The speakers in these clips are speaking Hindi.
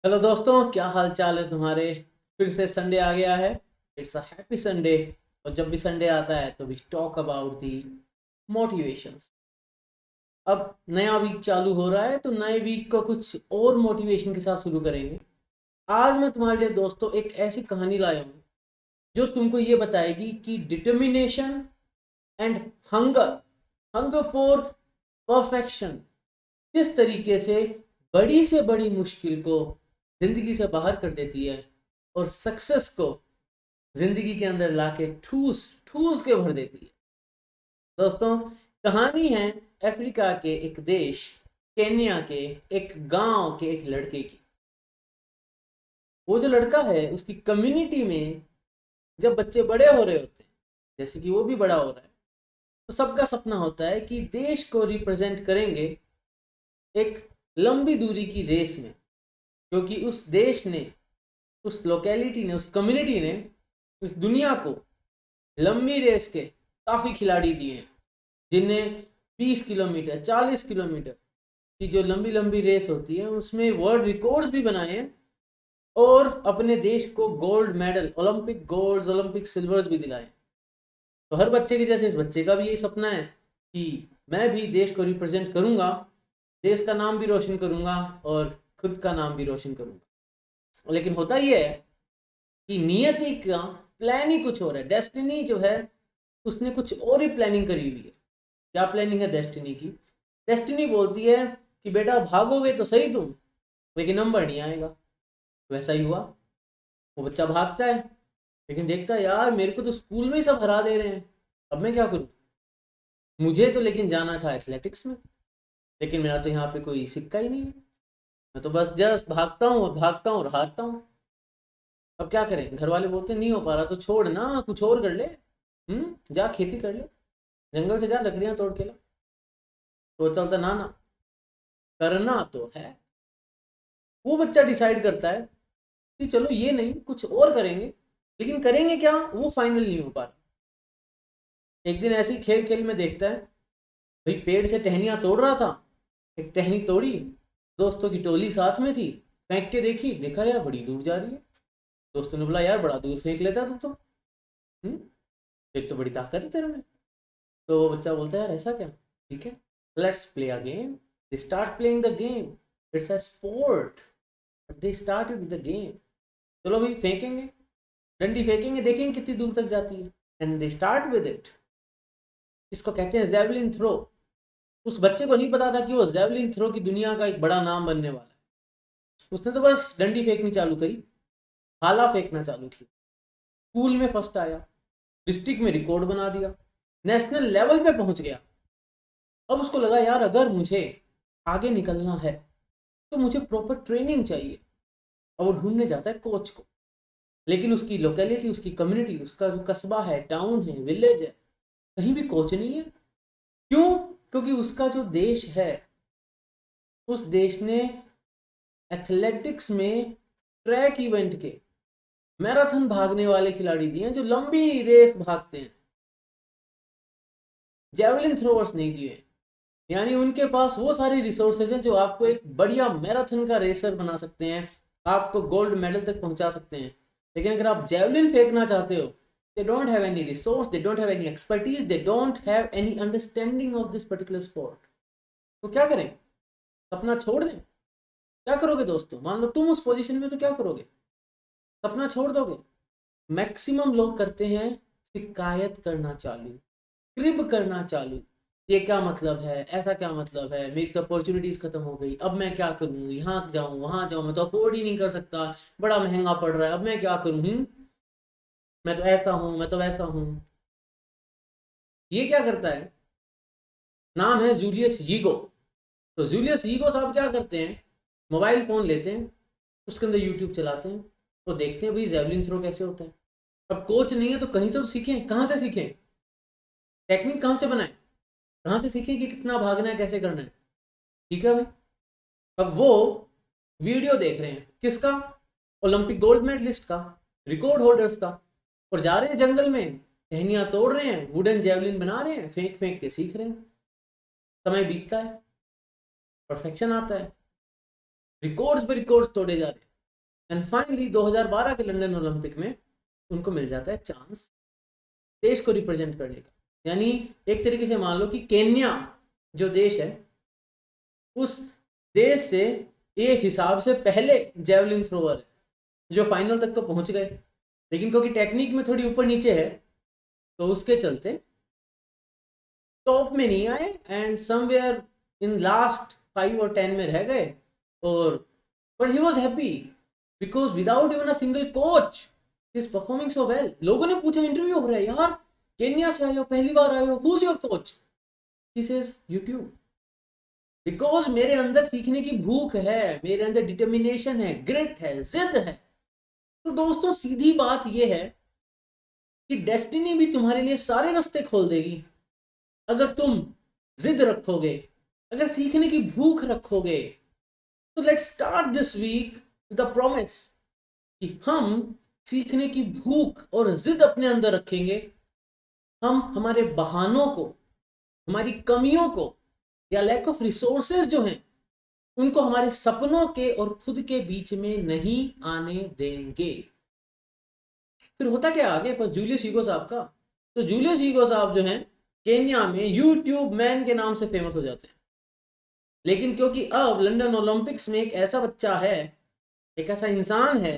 हेलो दोस्तों, क्या हाल चाल है तुम्हारे। फिर से संडे आ गया है। It's a happy Sunday. और जब भी संडे आता है तो we talk about the motivations. अब नया वीक चालू हो रहा है तो नए वीक को कुछ और मोटिवेशन के साथ शुरू करेंगे। आज मैं तुम्हारे लिए दोस्तों एक ऐसी कहानी लाया हूँ जो तुमको ये बताएगी कि determination and hunger hunger for perfection किस तरीके से बड़ी मुश्किल को जिंदगी से बाहर कर देती है और सक्सेस को जिंदगी के अंदर लाके ठूस ठूस के भर देती है। दोस्तों, कहानी है अफ्रीका के एक देश केन्या के एक गांव के एक लड़के की। वो जो लड़का है उसकी कम्युनिटी में जब बच्चे बड़े हो रहे होते हैं, जैसे कि वो भी बड़ा हो रहा है, तो सबका सपना होता है कि देश को रिप्रेजेंट करेंगे एक लंबी दूरी की रेस में। क्योंकि उस देश ने, उस लोकेलिटी ने, उस कम्युनिटी ने इस दुनिया को लंबी रेस के काफ़ी खिलाड़ी दिए हैं, जिन्हें 20 किलोमीटर 40 किलोमीटर की जो लंबी लंबी रेस होती है उसमें वर्ल्ड रिकॉर्ड्स भी बनाए हैं और अपने देश को gold medal, Olympic golds, Olympic silvers भी दिलाए। तो हर बच्चे के जैसे इस बच्चे का भी यही सपना है कि मैं भी देश को रिप्रेजेंट करूंगा, देश का नाम भी रोशन करूंगा और खुद का नाम भी रोशन करूंगा। लेकिन होता यह है कि नियति का प्लान ही कुछ और है। डेस्टिनी जो है उसने कुछ और ही प्लानिंग करी हुई है। क्या प्लानिंग है डेस्टिनी की? डेस्टिनी बोलती है कि बेटा भागोगे तो सही तुम, लेकिन नंबर नहीं आएगा। वैसा ही हुआ। वो बच्चा भागता है लेकिन देखता है यार मेरे को तो स्कूल में ही सब हरा दे रहे हैं, अब मैं क्या करूं। मुझे तो लेकिन जाना था एथलेटिक्स में, लेकिन मेरा तो यहाँ पे कोई सिक्का ही नहीं है। मैं तो बस जस्ट भागता हूँ और भागता हूँ और हारता हूँ। अब क्या करें? घर वाले बोलते नहीं हो पा रहा तो छोड़ ना, कुछ और कर ले। जा खेती कर ले, जंगल से जा लकड़ियां तोड़ के ला। तो चलता ना ना, करना तो है। वो बच्चा डिसाइड करता है कि चलो ये नहीं कुछ और करेंगे, लेकिन करेंगे क्या वो फाइनल नहीं हो पा रहा। एक दिन ऐसे ही खेल खेल में देखता है भाई पेड़ से टहनियां तोड़ रहा था, एक टहनी तोड़ी, दोस्तों की टोली साथ में थी, फेंक के देखी, देखा यार बड़ी दूर जा रही है। दोस्तों ने बोला यार बड़ा दूर फेंक लेता तू तो, हम्म फिर तो बड़ी ताकत है तेरे में। तो वो बच्चा बोलता है यार ऐसा क्या, ठीक है, let's play a game. They start playing the game. It's a sport. They started with the game. चलो भाई फेंकेंगे, डंडी फेंकेंगे, देखेंगे कितनी दूर तक जाती है। And they start with it. इसको कहते हैं जेवलिन थ्रो। उस बच्चे को नहीं पता था कि वो जेवलिन थ्रो की दुनिया का एक बड़ा नाम बनने वाला है। उसने तो बस डंडी फेंकनी चालू करी, भाला फेंकना चालू किया, स्कूल में फर्स्ट आया, डिस्ट्रिक्ट में रिकॉर्ड बना दिया, नेशनल लेवल पे पहुंच गया। अब उसको लगा यार अगर मुझे आगे निकलना है तो मुझे प्रॉपर ट्रेनिंग चाहिए। अब वो ढूंढने जाता है कोच को। लेकिन उसकी लोकेलिटी, उसकी कम्युनिटी, उसका जो कस्बा है, टाउन है, विलेज है, कहीं भी कोच नहीं है। क्यों? क्योंकि उसका जो देश है, उस देश ने एथलेटिक्स में ट्रैक इवेंट के मैराथन भागने वाले खिलाड़ी दिए हैं जो लंबी रेस भागते हैं, जेवलिन थ्रोअर्स नहीं दिए। यानी उनके पास वो सारी रिसोर्सेज हैं जो आपको एक बढ़िया मैराथन का रेसर बना सकते हैं, आपको गोल्ड मेडल तक पहुंचा सकते हैं। लेकिन अगर आप जेवलिन फेंकना चाहते हो, they don't have any resource, they don't have any expertise, they don't have any understanding of this particular sport। तो क्या करें? सपना छोड़ दें? क्या करोगे दोस्तों? मान लो तुम उस पोजीशन में, तो क्या करोगे? सपना छोड़ दोगे? मैक्सिमम लोग करते हैं शिकायत करना चालू, क्रिब करना चालू। ये क्या मतलब है, ऐसा क्या मतलब है, मेरी तो अपॉर्चुनिटीज खत्म हो गई, अब मैं क्या करूँ, यहाँ जाऊँ वहां जाऊँ, मैं तो अफोर्ड ही नहीं कर सकता, बड़ा महंगा पड़ रहा है, अब मैं क्या करूँ, मैं तो ऐसा हूँ, मैं तो वैसा हूँ। ये क्या करता है? नाम है जूलियस यीगो। तो जूलियस यीगो साहब क्या करते हैं, मोबाइल फ़ोन लेते हैं, उसके अंदर यूट्यूब चलाते हैं, तो देखते हैं भाई जेवलिन थ्रो कैसे होता है। अब कोच नहीं है तो कहीं से तो सीखें, कहाँ से सीखें, टेक्निक कहाँ से बनाएं, कहाँ से सीखें कि कितना भागना है, कैसे करना है। ठीक है भाई। अब वो वीडियो देख रहे हैं किसका? ओलंपिक गोल्ड मेडलिस्ट का, रिकॉर्ड होल्डर्स का। और जा रहे हैं जंगल में, टहनियाँ तोड़ रहे हैं, वुडन जेवलिन बना रहे हैं, फेंक फेंक के सीख रहे हैं। समय बीतता है, परफेक्शन आता है, रिकॉर्ड्स पे रिकॉर्ड्स तोड़े जा रहे हैं। एंड फाइनली 2012 के लंदन ओलंपिक में उनको मिल जाता है चांस देश को रिप्रेजेंट करने का। यानी एक तरीके से मान लो कि केन्या जो देश है, उस देश से ये हिसाब से पहले जेवलिन थ्रोअर है जो फाइनल तक तो पहुंच गए, लेकिन क्योंकि टेक्निक में थोड़ी ऊपर नीचे है तो उसके चलते टॉप में नहीं आए एंड समवेयर इन लास्ट 5 और 10 में रह गए। और but he was happy because without even a single coach he is performing so well. लोगों ने पूछा, इंटरव्यू हो रहा है, यार केन्या से आए हो, पहली बार आए हो, who is your coach? He says YouTube. Because मेरे अंदर सीखने की भूख है, मेरे अंदर डिटर्मिनेशन है, ग्रिट है, जिद है। तो दोस्तों सीधी बात यह है कि डेस्टिनी भी तुम्हारे लिए सारे रास्ते खोल देगी अगर तुम जिद रखोगे, अगर सीखने की भूख रखोगे। तो let's start this week with a promise कि हम सीखने की भूख और जिद अपने अंदर रखेंगे। हम हमारे बहानों को, हमारी कमियों को या लैक ऑफ रिसोर्सेज जो हैं उनको हमारे सपनों के और खुद के बीच में नहीं आने देंगे। फिर होता क्या आगे पर जूलियस ईगो साहब का, तो जूलियस ईगो साहब जो हैं केन्या में यूट्यूब मैन के नाम से फेमस हो जाते हैं। लेकिन क्योंकि अब लंदन ओलंपिक्स में एक ऐसा बच्चा है, एक ऐसा इंसान है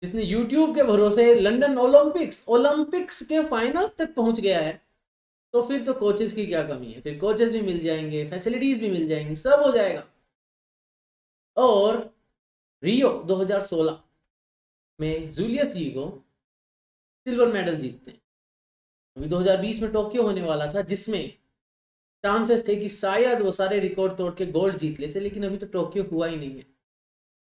जिसने यूट्यूब के भरोसे लंदन ओलंपिक्स के फाइनल तक पहुंच गया है, तो फिर तो कोचेस की क्या कमी है। फिर कोचेस भी मिल जाएंगे, फैसिलिटीज भी मिल जाएंगी, सब हो जाएगा। और रियो 2016 में जूलियस ईगो सिल्वर मेडल जीतते हैं। अभी 2020 में टोक्यो होने वाला था जिसमें चांसेस थे कि शायद वो सारे रिकॉर्ड तोड़ के गोल्ड जीत लेते, लेकिन अभी तो टोक्यो हुआ ही नहीं है।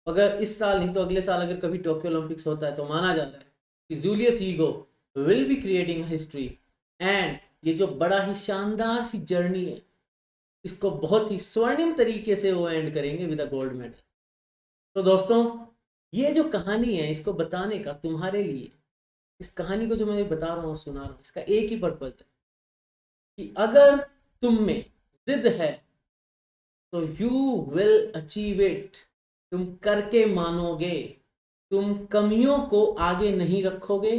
अगर इस साल नहीं तो अगले साल अगर कभी टोक्यो ओलंपिक्स होता है तो माना जा रहा है कि Julius ego will be creating history and ये जो बड़ा ही शानदार सी जर्नी है इसको बहुत ही स्वर्णिम तरीके से वो एंड करेंगे विद अ गोल्ड मेडल। तो दोस्तों ये जो कहानी है इसको बताने का तुम्हारे लिए, इस कहानी को जो मैं बता रहा हूँ सुना रहा हूँ, इसका एक ही पर्पज है कि अगर तुम में जिद है तो यू विल अचीव इट। तुम करके मानोगे, तुम कमियों को आगे नहीं रखोगे,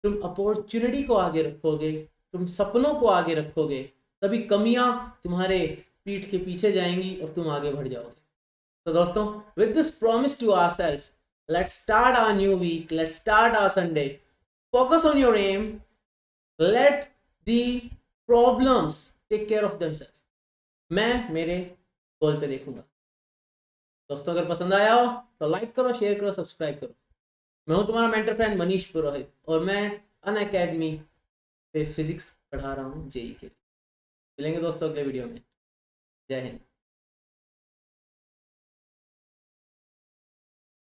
तुम अपॉर्चुनिटी को आगे रखोगे, तुम सपनों को आगे रखोगे, तभी कमियां तुम्हारे पीठ के पीछे जाएंगी और तुम आगे बढ़ जाओगे। तो दोस्तों with this promise to ourselves, let's start our new week, let's start our Sunday. Focus on your aim, let the problems take care of themselves. मैं मेरे गोल पे देखूंगा। दोस्तों अगर पसंद आया हो तो लाइक करो, शेयर करो, सब्सक्राइब करो। मैं हूं तुम्हारा मेंटर फ्रेंड मनीष पुरोहित और मैं अनअकैडमी पे फिजिक्स पढ़ा रहा हूँ जेई के लिए। मिलेंगे दोस्तों अगले वीडियो में। जय हिंद।